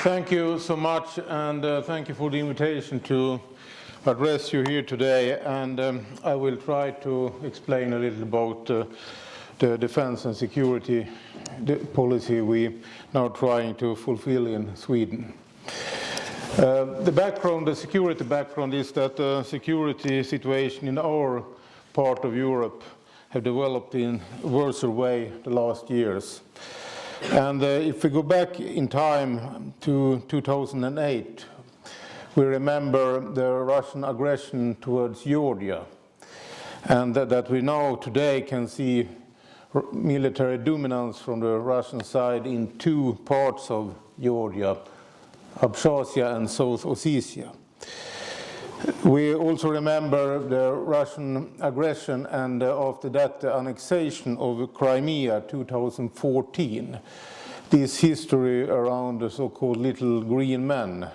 Thank you so much, and thank you for the invitation to address you here today. And I will try to explain a little about the defense and security policy we now trying to fulfill in Sweden. The background, the security background, is that the security situation in our part of Europe have developed in a worse way the last years. And if we go back in time to 2008, we remember the Russian aggression towards Georgia, and that we now today can see military dominance from the Russian side in two parts of Georgia, Abkhazia and South Ossetia. We also remember the Russian aggression and after that the annexation of Crimea 2014. This history around the so-called little green men.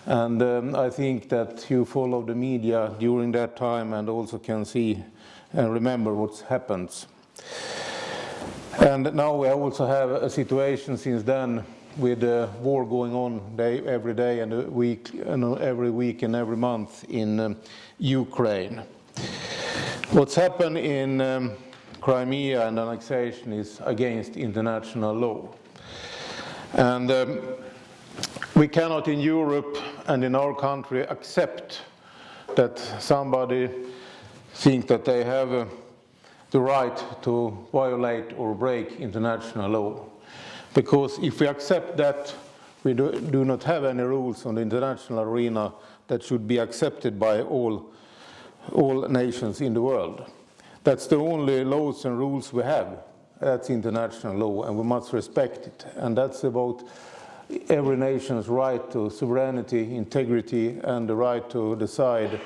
And I think that you follow the media during that time and also can see and remember what's happened. And now we also have a situation since then with the war going on every day and every week and every month in Ukraine. What's happened in Crimea and annexation is against international law. And we cannot in Europe and in our country accept that somebody thinks that they have the right to violate or break international law. Because if we accept that, we do not have any rules on the international arena that should be accepted by all nations in the world. That's the only laws and rules we have. That's international law, and we must respect it. And that's about every nation's right to sovereignty, integrity, and the right to decide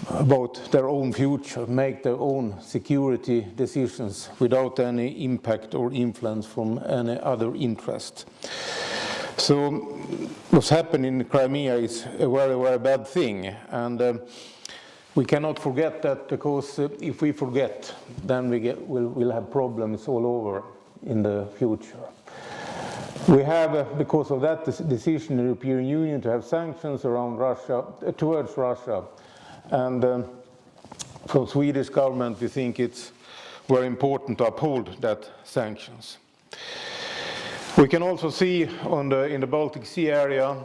about their own future, make their own security decisions without any impact or influence from any other interest. So what's happened in Crimea is a very, very bad thing, and we cannot forget that, because if we forget, then we'll have problems all over in the future. We have, because of that decision, the European Union to have sanctions around Russia, towards Russia. And from Swedish government, we think it's very important to uphold that sanctions. We can also see in the Baltic Sea area,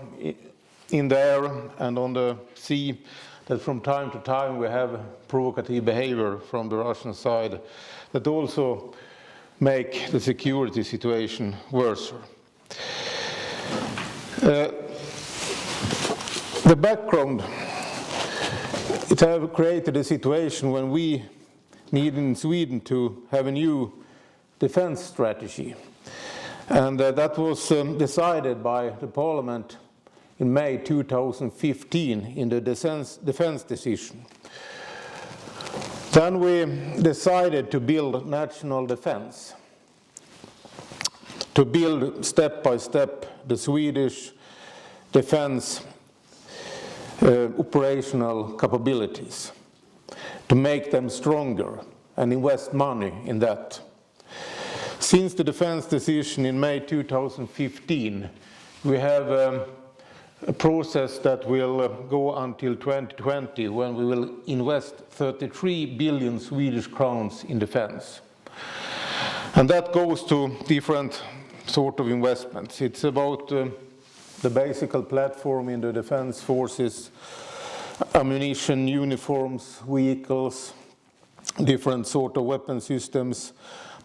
in the air and on the sea, that from time to time we have provocative behavior from the Russian side that also make the security situation worse. The background, it has created a situation when we need in Sweden to have a new defense strategy. And that was decided by the Parliament in May 2015 in the defense decision. Then we decided to build national defense, to build step by step the Swedish defense operational capabilities, to make them stronger and invest money in that. Since the defense decision in May 2015, we have a process that will go until 2020, when we will invest 33 billion Swedish crowns in defense. And that goes to different sort of investments. It's about the basic platform in the defense forces, ammunition, uniforms, vehicles, different sort of weapon systems,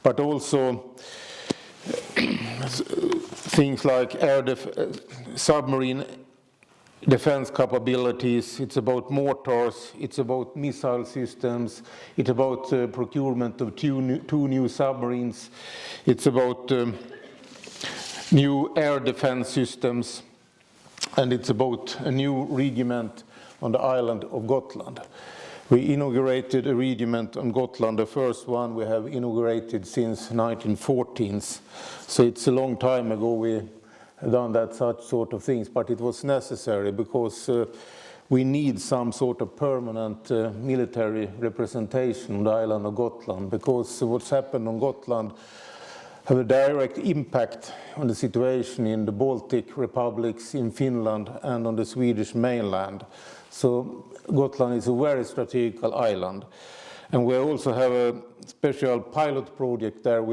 but also things like submarine defense capabilities. It's about mortars, it's about missile systems, it's about procurement of two new submarines, it's about new air defense systems, and it's about a new regiment on the island of Gotland. We inaugurated a regiment on Gotland, the first one we have inaugurated since 1914s. So it's a long time ago we have done that such sort of things, but it was necessary because we need some sort of permanent military representation on the island of Gotland, because what's happened on Gotland have a direct impact on the situation in the Baltic republics, in Finland, and on the Swedish mainland. So Gotland is a very strategical island. And we also have a special pilot project there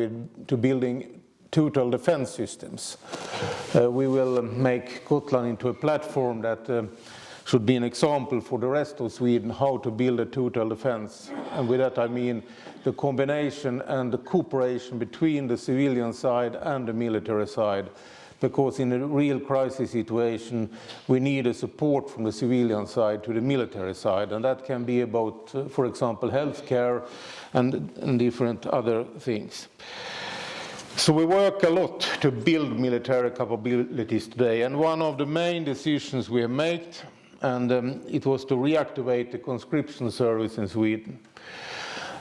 to building total defense systems. We will make Gotland into a platform that should be an example for the rest of Sweden how to build a total defense. And with that I mean the combination and the cooperation between the civilian side and the military side. Because in a real crisis situation, we need a support from the civilian side to the military side. And that can be about, for example, healthcare and different other things. So we work a lot to build military capabilities today. And one of the main decisions we have made, and it was to reactivate the Conscription Service in Sweden.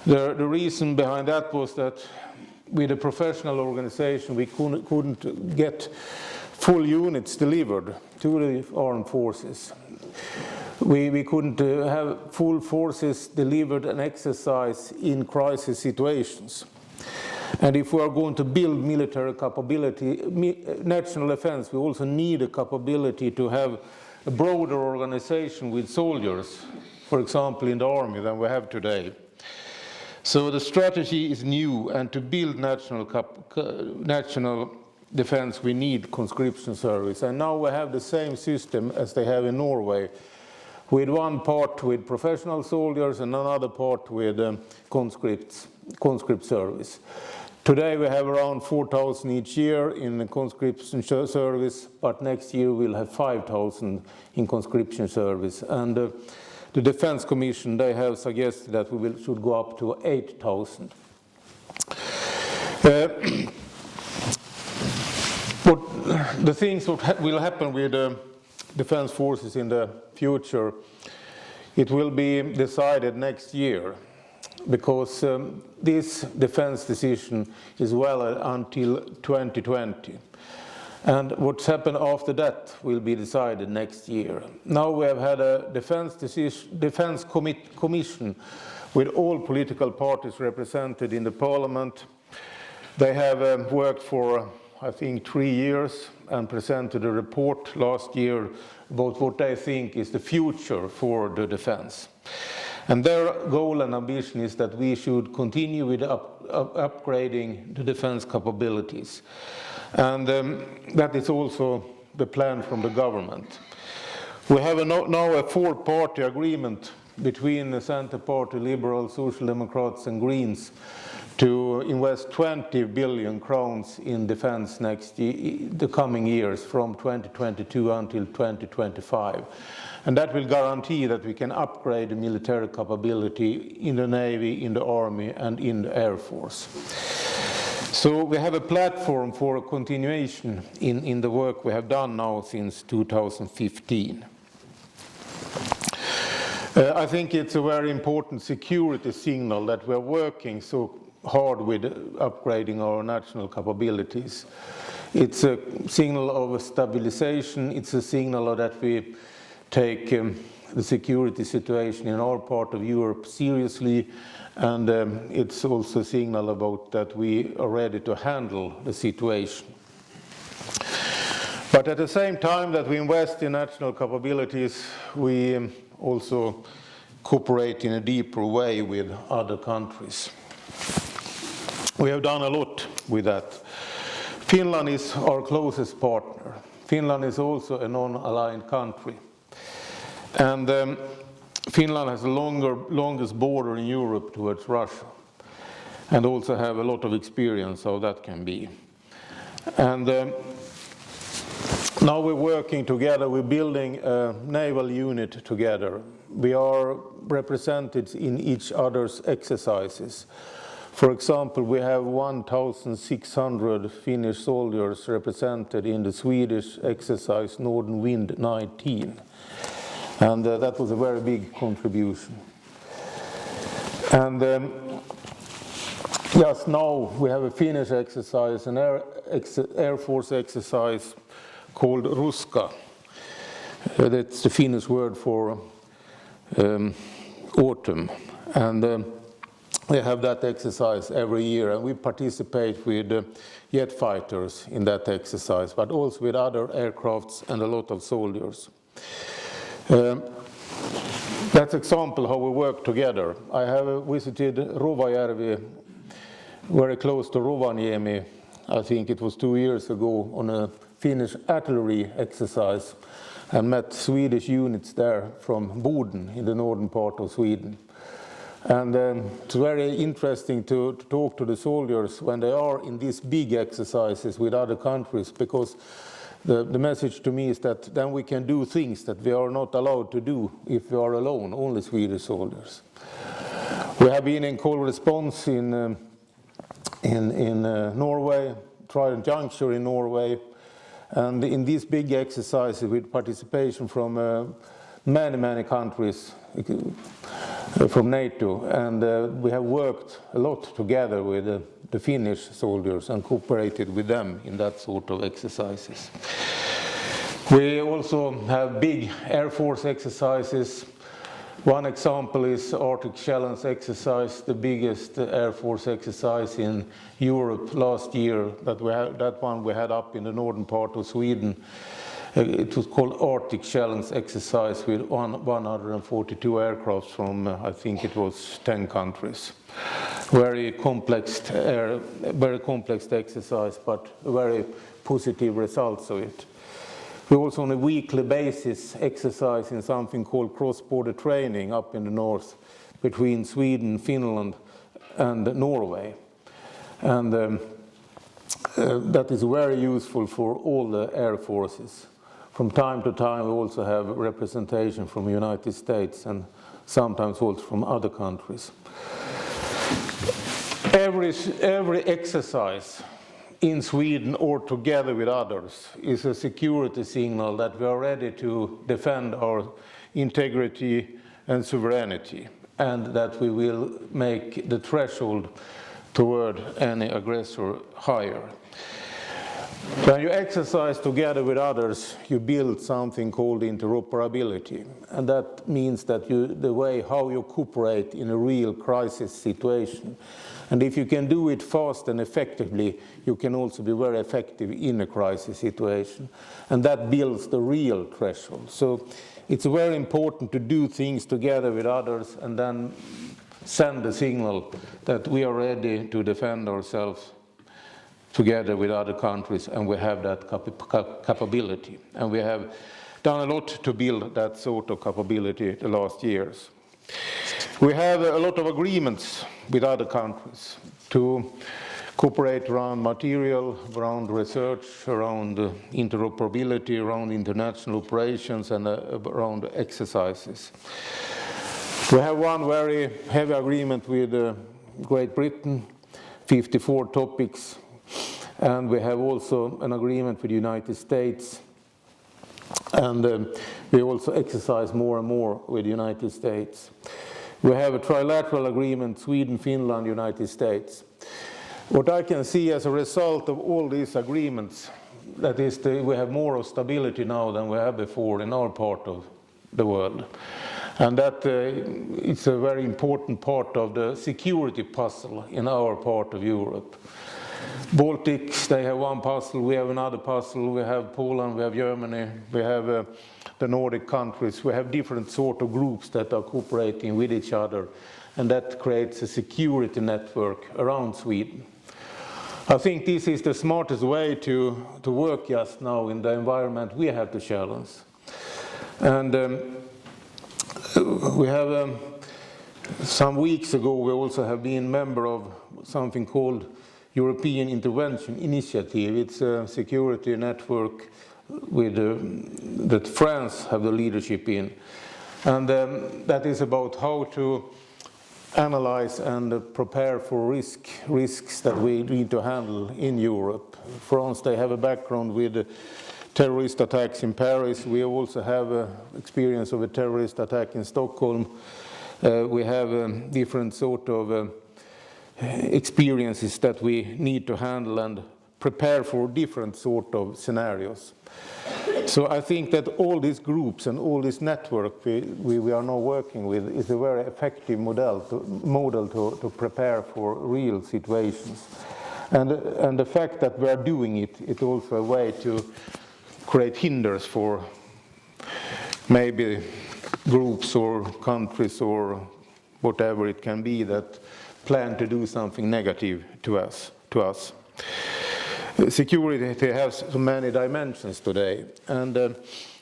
The reason behind that was that with a professional organization we couldn't get full units delivered to the armed forces. We couldn't have full forces delivered and exercise in crisis situations. And if we are going to build military capability, national defense, we also need a capability to have a broader organization with soldiers, for example in the army, than we have today. So the strategy is new, and to build national defense we need conscription service. And now we have the same system as they have in Norway, with one part with professional soldiers and another part with conscript service. Today we have around 4,000 each year in the conscription service, but next year we'll have 5,000 in conscription service. And the Defense Commission, they have suggested that we should go up to 8,000. The things that will happen with the defense forces in the future, it will be decided next year, because this defense decision is valid until 2020. And what's happened after that will be decided next year. Now we have had a defense commission with all political parties represented in the parliament. They have worked for, I think, 3 years and presented a report last year about what they think is the future for the defense. And their goal and ambition is that we should continue with upgrading the defense capabilities. And that is also the plan from the government. We have now a four-party agreement between the Centre Party, Liberals, Social Democrats and Greens to invest 20 billion crowns in defense the coming years, from 2022 until 2025. And that will guarantee that we can upgrade the military capability in the Navy, in the Army and in the Air Force. So we have a platform for a continuation in the work we have done now since 2015. I think it's a very important security signal that we are working so hard with upgrading our national capabilities. It's a signal of stabilisation, it's a signal that we take the security situation in our part of Europe seriously, and it's also a signal about that we are ready to handle the situation. But at the same time that we invest in national capabilities, we also cooperate in a deeper way with other countries. We have done a lot with that. Finland is our closest partner. Finland is also a non-aligned country. And Finland has the longest border in Europe towards Russia, and also have a lot of experience how that can be. And now we're working together, we're building a naval unit together. We are represented in each other's exercises. For example, we have 1,600 Finnish soldiers represented in the Swedish exercise Northern Wind 19. And that was a very big contribution. And just now we have a Finnish exercise, an Air Force exercise called Ruska. That's the Finnish word for autumn. And They have that exercise every year, and we participate with jet fighters in that exercise, but also with other aircrafts and a lot of soldiers. That's example how we work together. I have visited Rovajärvi, very close to Rovaniemi. I think it was 2 years ago on a Finnish artillery exercise, and met Swedish units there from Boden in the northern part of Sweden. And it's very interesting to talk to the soldiers when they are in these big exercises with other countries, because the message to me is that then we can do things that we are not allowed to do if we are alone, only Swedish soldiers. We have been in cold response in Norway, Trident Juncture in Norway, and in these big exercises with participation from many countries from NATO, and we have worked a lot together with the Finnish soldiers and cooperated with them in that sort of exercises. We also have big Air Force exercises. One example is Arctic Challenge exercise, the biggest Air Force exercise in Europe last year. That one we had up in the northern part of Sweden. It was called Arctic Challenge exercise with 142 aircraft from, I think it was 10 countries. Very complex exercise, but very positive results of it. We also on a weekly basis exercise in something called cross-border training up in the north between Sweden, Finland and Norway. And that is very useful for all the air forces. From time to time we also have representation from the United States and sometimes also from other countries. Every exercise in Sweden or together with others is a security signal that we are ready to defend our integrity and sovereignty, and that we will make the threshold toward any aggressor higher. When you exercise together with others, you build something called interoperability, and that means that the way how you cooperate in a real crisis situation. And if you can do it fast and effectively, you can also be very effective in a crisis situation. And that builds the real threshold. So it's very important to do things together with others and then send the signal that we are ready to defend ourselves together with other countries, and we have that capability. And we have done a lot to build that sort of capability the last years. We have a lot of agreements with other countries to cooperate around material, around research, around interoperability, around international operations, and around exercises. We have one very heavy agreement with Great Britain, 54 topics, and we have also an agreement with the United States, and we also exercise more and more with the United States. We have a trilateral agreement, Sweden, Finland, United States. What I can see as a result of all these agreements, that is, we have more of stability now than we have before in our part of the world. And that it's a very important part of the security puzzle in our part of Europe. Baltics, they have one puzzle, we have another puzzle, we have Poland, we have Germany, we have the Nordic countries, we have different sort of groups that are cooperating with each other, and that creates a security network around Sweden. I think this is the smartest way to work just now in the environment we have to challenge. And we have, some weeks ago, we also have been member of something called European Intervention Initiative. It's a security network with that France have the leadership in, and that is about how to analyze and prepare for risks that we need to handle in Europe. France, they have a background with terrorist attacks in Paris. We also have experience of a terrorist attack in Stockholm. We have different sort of experiences that we need to handle and prepare for different sort of scenarios. So I think that all these groups and all this network we are now working with is a very effective model to prepare for real situations. And the fact that we are doing it, it's also a way to create hinders for maybe groups or countries or whatever it can be that plan to do something negative to us. Security has so many dimensions today, and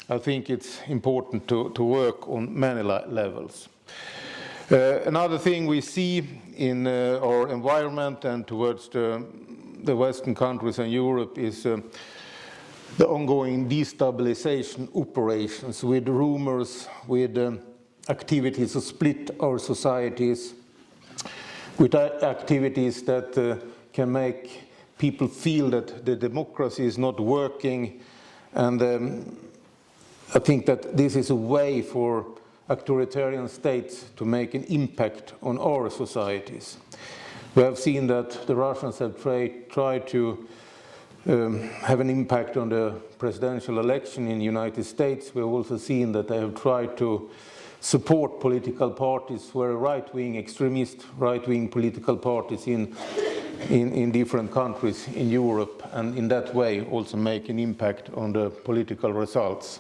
I think it's important to work on many levels. Another thing we see in our environment and towards the Western countries and Europe is the ongoing destabilization operations with rumors, with activities to split our societies, with activities that can make people feel that the democracy is not working. And I think that this is a way for authoritarian states to make an impact on our societies. We have seen that the Russians have tried to have an impact on the presidential election in the United States. We have also seen that they have tried to support political parties, very right-wing extremist, right-wing political parties in different countries in Europe, and in that way also make an impact on the political results.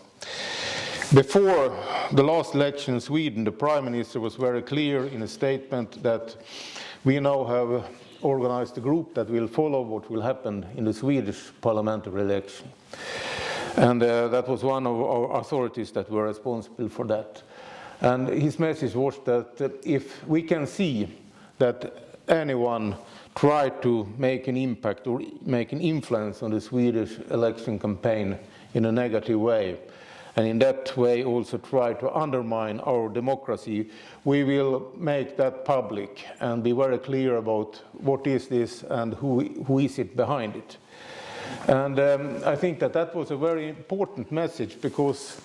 Before the last election in Sweden, the Prime Minister was very clear in a statement that we now have organized a group that will follow what will happen in the Swedish parliamentary election. And that was one of our authorities that were responsible for that. And his message was that if we can see that anyone tried to make an impact or make an influence on the Swedish election campaign in a negative way, and in that way also try to undermine our democracy, we will make that public and be very clear about what is this and who is it behind it. And I think that was a very important message, because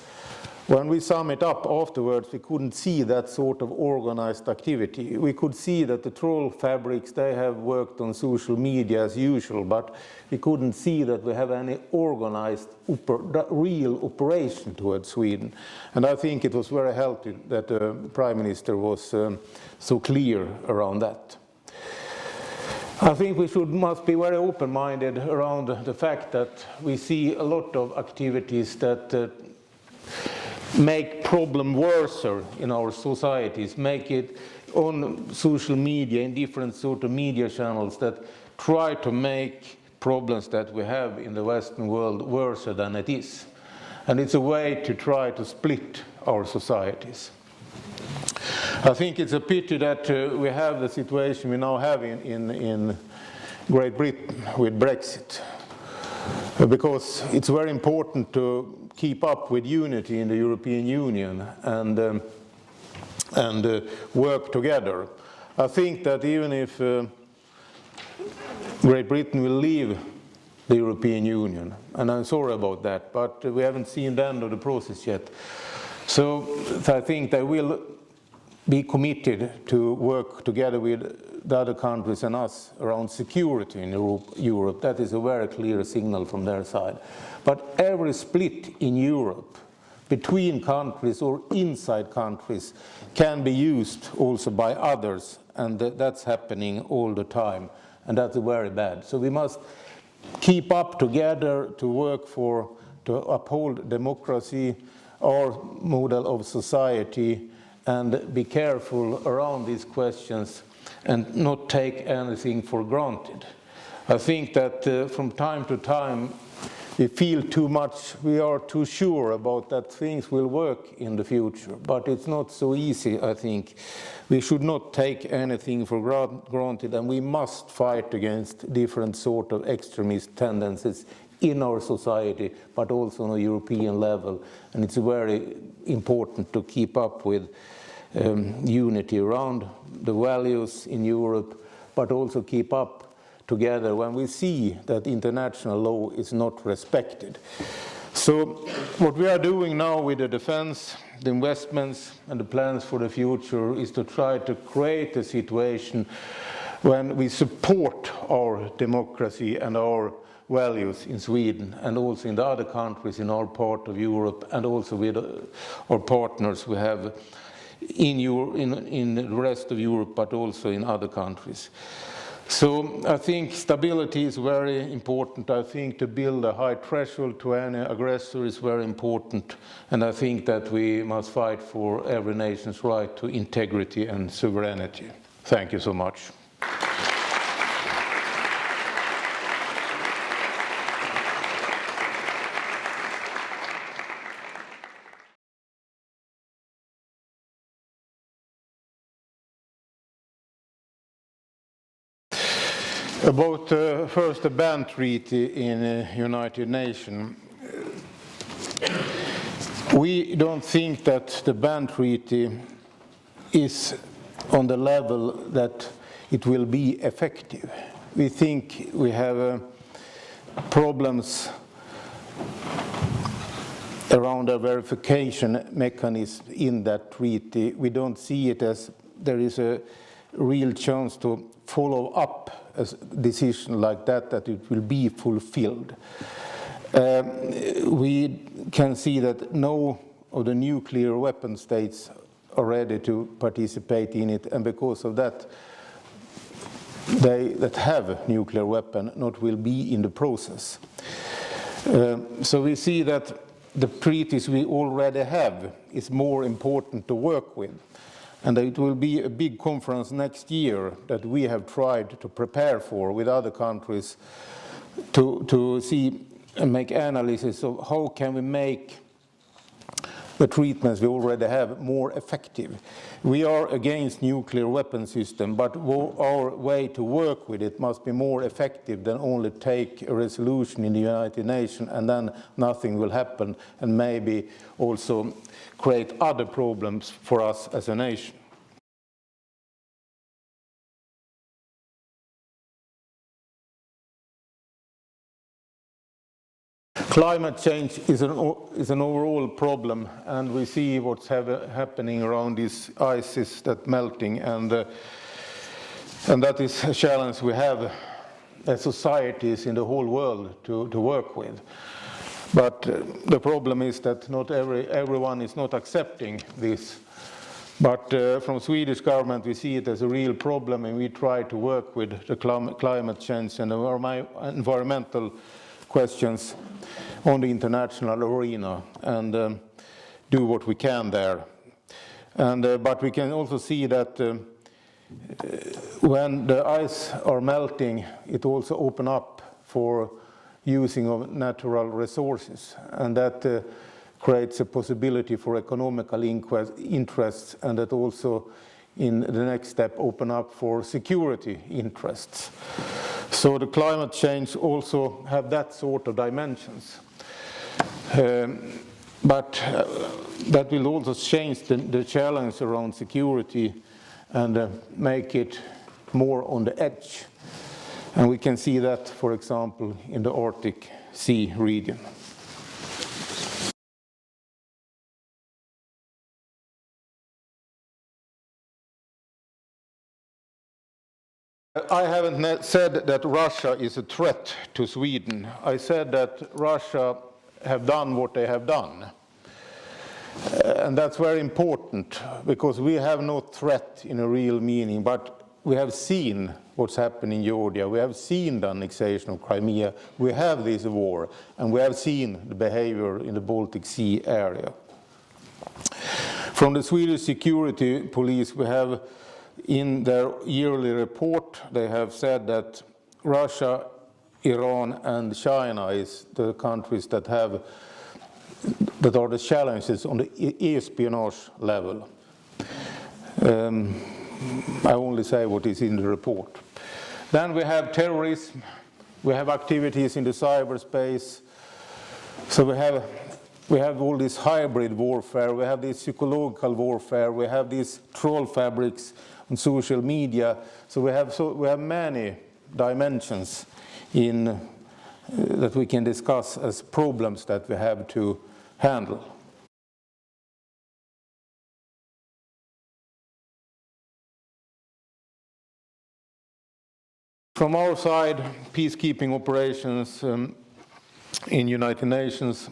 when we sum it up afterwards, we couldn't see that sort of organized activity. We could see that the troll fabrics, they have worked on social media as usual, but we couldn't see that we have any organized real operation towards Sweden. And I think it was very healthy that the Prime Minister was so clear around that. I think we must be very open-minded around the fact that we see a lot of activities that make problem worse in our societies, make it on social media, in different sort of media channels that try to make problems that we have in the Western world worse than it is. And it's a way to try to split our societies. I think it's a pity that we have the situation we now have in Great Britain with Brexit, because it's very important to keep up with unity in the European Union and work together. I think that even if Great Britain will leave the European Union, and I'm sorry about that, but we haven't seen the end of the process yet. So I think they will be committed to work together with the other countries and us around security in Europe. That is a very clear signal from their side. But every split in Europe between countries or inside countries can be used also by others, and that's happening all the time, and that's very bad. So we must keep up together to work to uphold democracy, our model of society, and be careful around these questions and not take anything for granted. I think that from time to time we feel too much, we are too sure about that things will work in the future, but it's not so easy, I think. We should not take anything for granted, and we must fight against different sort of extremist tendencies in our society, but also on a European level. And it's very important to keep up with unity around the values in Europe, but also keep up together when we see that international law is not respected. So what we are doing now with the defense, the investments and the plans for the future is to try to create a situation when we support our democracy and our values in Sweden and also in the other countries in our part of Europe, and also with our partners we have in the rest of Europe, but also in other countries. So I think stability is very important. I think to build a high threshold to any aggressor is very important, and I think that we must fight for every nation's right to integrity and sovereignty. Thank you so much. About first the ban treaty in United Nations. We don't think that the ban treaty is on the level that it will be effective. We think we have problems around a verification mechanism in that treaty. We don't see it as there is a real chance to follow up a decision like that, that it will be fulfilled. We can see that no of the nuclear weapon states are ready to participate in it, and because of that, they that have nuclear weapon not will be in the process. So we see that the treaties we already have is more important to work with. And it will be a big conference next year that we have tried to prepare for with other countries to see and make analysis of how can we make the treatments we already have more effective. We are against nuclear weapon system, but our way to work with it must be more effective than only take a resolution in the United Nations and then nothing will happen, and maybe also create other problems for us as a nation. Climate change is an overall problem, and we see what's happening around these ices that melting, and that is a challenge we have as societies in the whole world to work with. But the problem is that not everyone is not accepting this. But from Swedish government we see it as a real problem, and we try to work with the climate change and environmental questions on the international arena, and do what we can there. And but we can also see that when the ice are melting, it also open up for using of natural resources, and that creates a possibility for economical interests, and that also in the next step open up for security interests. So the climate change also have that sort of dimensions. But that will also change the challenge around security and make it more on the edge. And we can see that, for example, in the Arctic Sea region. I haven't said that Russia is a threat to Sweden. I said that Russia have done what they have done. And that's very important, because we have no threat in a real meaning, but we have seen what's happened in Georgia, we have seen the annexation of Crimea, we have this war, and we have seen the behavior in the Baltic Sea area. From the Swedish security police, we have in their yearly report, they have said that Russia, Iran and China is the countries that are the challenges on the espionage level. I only say what is in the report. Then we have terrorism, we have activities in the cyberspace, so we have all this hybrid warfare, we have this psychological warfare, we have these troll fabrics on social media, so we have many dimensions in that we can discuss as problems that we have to handle. From our side, peacekeeping operations in United Nations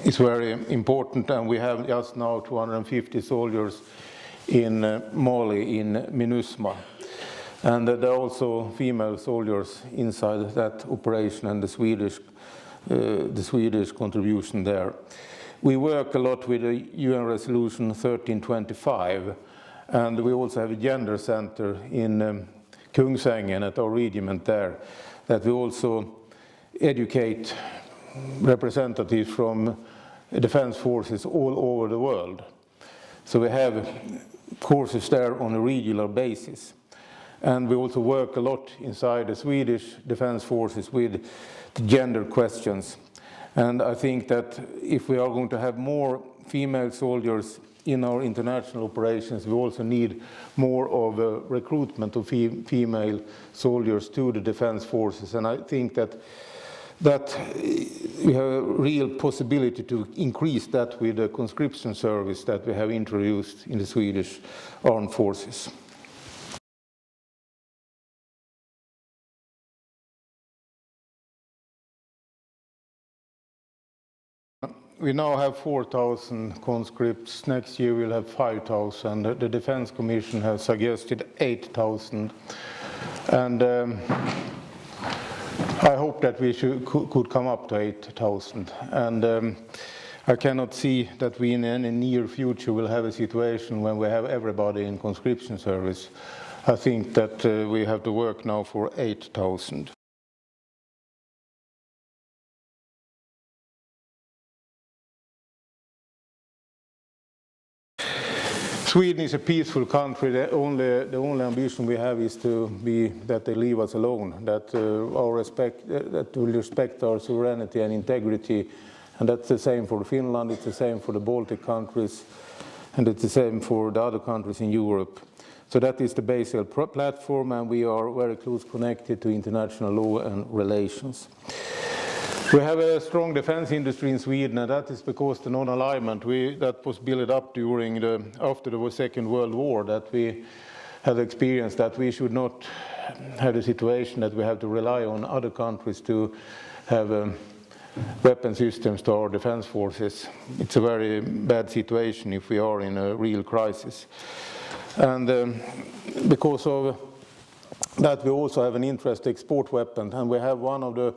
is very important, and we have just now 250 soldiers in Mali, in MINUSMA. And there are also female soldiers inside that operation, and the Swedish contribution there. We work a lot with the UN Resolution 1325, and we also have a gender center in Kungsängen at our regiment there, that we also educate representatives from defense forces all over the world. So we have courses there on a regular basis. And we also work a lot inside the Swedish defense forces with the gender questions. And I think that if we are going to have more female soldiers in our international operations, we also need more of a recruitment of female soldiers to the defense forces. And I think that we have a real possibility to increase that with the Conscription Service that we have introduced in the Swedish armed forces. We now have 4,000 conscripts. Next year we'll have 5,000. The Defense Commission has suggested 8,000. And I hope that we could come up to 8,000. And I cannot see that we in any near future will have a situation when we have everybody in conscription service. I think that we have to work now for 8,000. Sweden is a peaceful country. The only ambition we have is to be that they leave us alone, that will respect our sovereignty and integrity, and that's the same for Finland, it's the same for the Baltic countries, and it's the same for the other countries in Europe. So that is the basic platform, and we are very close connected to international law and relations. We have a strong defense industry in Sweden, and that is because the non-alignment that was built up after the Second World War, that we had experienced that we should not have a situation that we have to rely on other countries to have weapon systems to our defense forces. It's a very bad situation if we are in a real crisis. And because of that, we also have an interest to export weapons, and we have one of the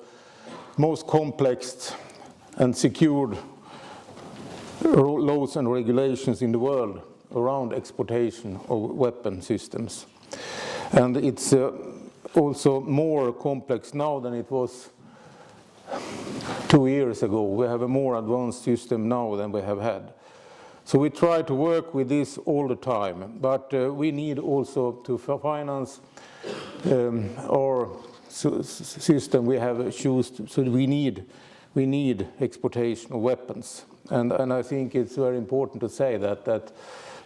most complex and secured laws and regulations in the world around exportation of weapon systems. And it's also more complex now than it was 2 years ago. We have a more advanced system now than we have had. So we try to work with this all the time, but we need also to finance our system we have chosen, so we need exportation of weapons, and I think it's very important to say that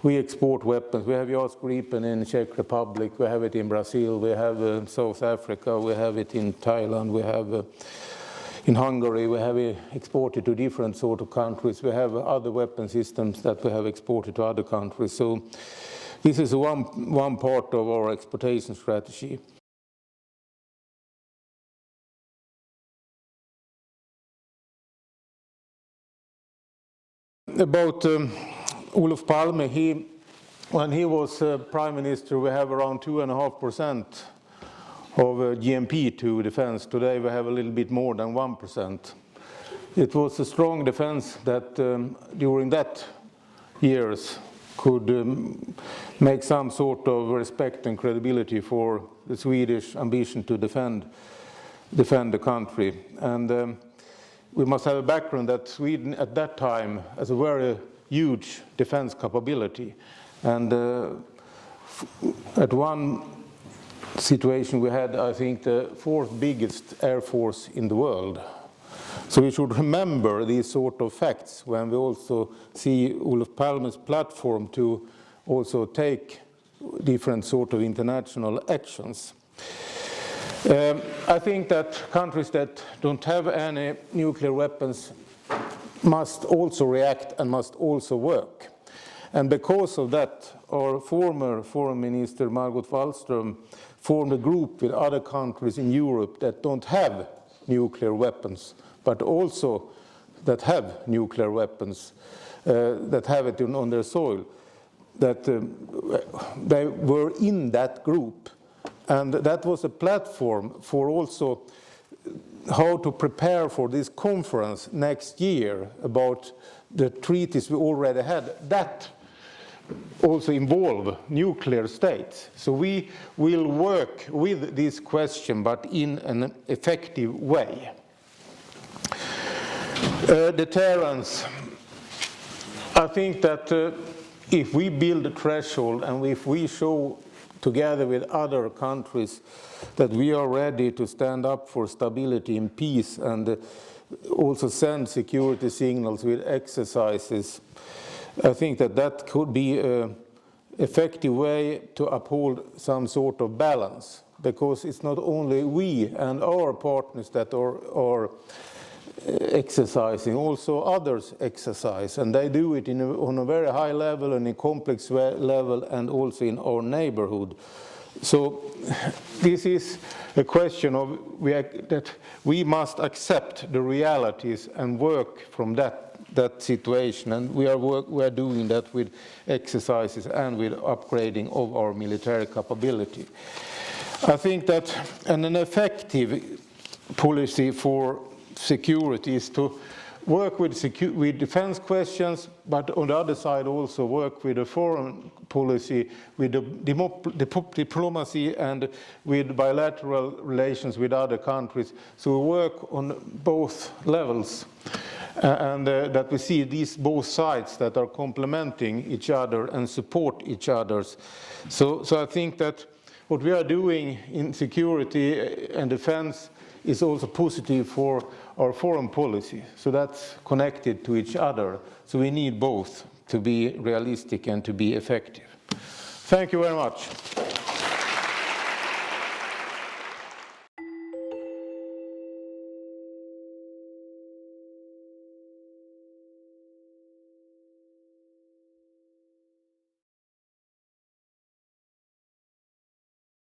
we export weapons. We have JAS Gripen in Czech Republic, we have it in Brazil, we have South Africa, we have it in Thailand, we have in Hungary, we have exported to different sort of countries. We have other weapon systems that we have exported to other countries. So this is one part of our exportation strategy. About Olof Palme, when he was Prime Minister, we have around 2.5% of GMP to defense. Today we have a little bit more than 1%. It was a strong defense that during that years could make some sort of respect and credibility for the Swedish ambition to defend the country. And we must have a background that Sweden at that time has a very huge defense capability. And at one situation we had, I think, the 4th biggest air force in the world. So we should remember these sort of facts when we also see Olof Palme's platform to also take different sort of international actions. I think that countries that don't have any nuclear weapons must also react and must also work. And because of that, our former Foreign Minister Margot Wallström formed a group with other countries in Europe that don't have nuclear weapons, but also that have nuclear weapons, that have it on their soil, that they were in that group. And that was a platform for also how to prepare for this conference next year about the treaties we already had that also involve nuclear states. So we will work with this question, but in an effective way. Deterrence. I think that if we build a threshold and if we show together with other countries that we are ready to stand up for stability and peace and also send security signals with exercises, I think that that could be an effective way to uphold some sort of balance, because it's not only we and our partners that are exercising, also others exercise, and they do it on a very high level and a complex level, and also in our neighborhood. So this is a question of that we must accept the realities and work from that situation, and we are doing that with exercises and with upgrading of our military capability. I think that an effective policy for security is to work with defense questions, but on the other side also work with a foreign policy, with diplomacy and with bilateral relations with other countries. So we work on both levels, and that we see these both sides that are complementing each other and support each other. So I think that what we are doing in security and defense is also positive for our foreign policy. So that's connected to each other. So we need both to be realistic and to be effective. Thank you very much.